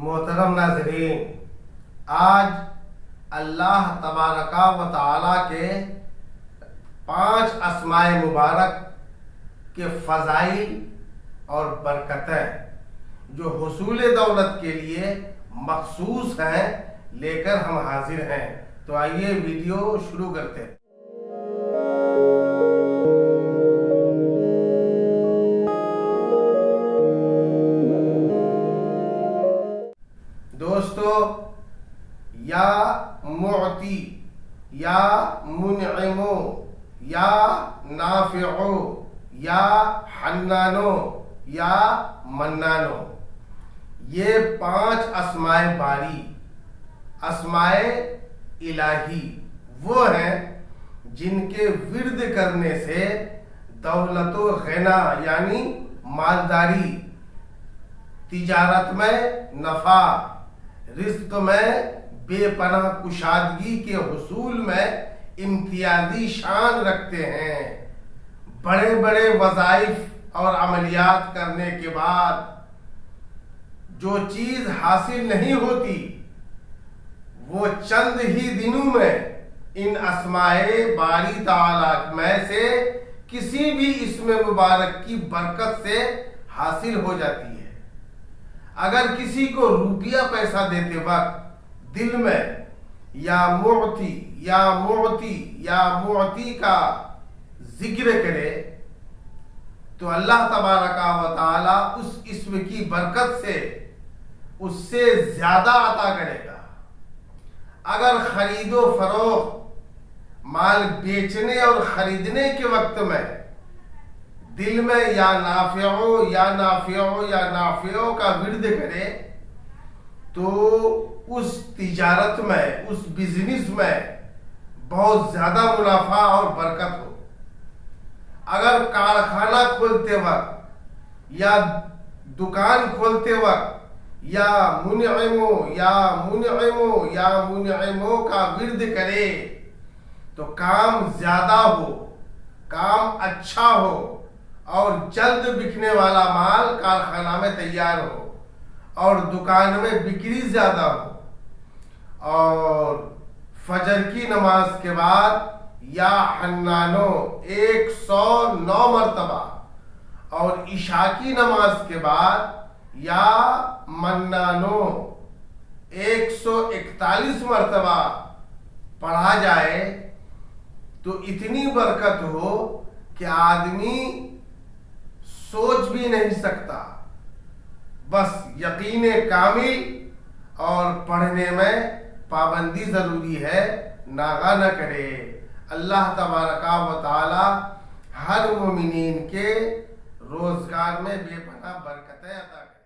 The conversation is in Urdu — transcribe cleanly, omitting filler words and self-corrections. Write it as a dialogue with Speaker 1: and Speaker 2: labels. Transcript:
Speaker 1: محترم ناظرین، آج اللہ تبارک و تعالی کے 5 اسماء مبارک کے فضائل اور برکتیں جو حصول دولت کے لیے مخصوص ہیں لے کر ہم حاضر ہیں۔ تو آئیے ویڈیو شروع کرتے ہیں۔ دوستو، یا معطی، یا منعمو، یا نافعو، یا حنانو، یا منانو، یہ 5 اسماء باری، اسماء الہی وہ ہیں جن کے ورد کرنے سے دولت و غنا یعنی مالداری، تجارت میں نفع، رزق میں بے پناہ کشادگی کے حصول میں امتیازی شان رکھتے ہیں۔ بڑے بڑے وظائف اور عملیات کرنے کے بعد جو چیز حاصل نہیں ہوتی وہ چند ہی دنوں میں ان اسماء باری تعالی میں سے کسی بھی اسم مبارک کی برکت سے حاصل ہو جاتی ہے۔ اگر کسی کو روپیہ پیسہ دیتے وقت دل میں یا معطی یا معطی یا معطی کا ذکر کرے تو اللہ تبارک و تعالی اس اسم کی برکت سے اس سے زیادہ عطا کرے گا۔ اگر خرید و فروخت مال بیچنے اور خریدنے کے وقت میں دل میں یا نافعو یا نافعو یا نافعو کا ورد کرے تو اس تجارت میں، اس بزنس میں بہت زیادہ منافع اور برکت ہو۔ اگر کارخانہ کھولتے وقت یا دکان کھولتے وقت یا منعمو یا منعمو یا منعمو کا ورد کرے تو کام زیادہ ہو، کام اچھا ہو اور جلد بکنے والا مال کارخانہ میں تیار ہو اور دکان میں بکری زیادہ ہو۔ اور فجر کی نماز کے بعد یا حنانو 109 مرتبہ اور عشاء کی نماز کے بعد یا منانو 141 مرتبہ پڑھا جائے تو اتنی برکت ہو کہ آدمی سوچ بھی نہیں سکتا۔ بس یقین کامل اور پڑھنے میں پابندی ضروری ہے، ناغہ نہ کرے۔ اللہ تبارک و تعالی ہر مومنین کے روزگار میں بے پناہ برکتیں عطا کرے۔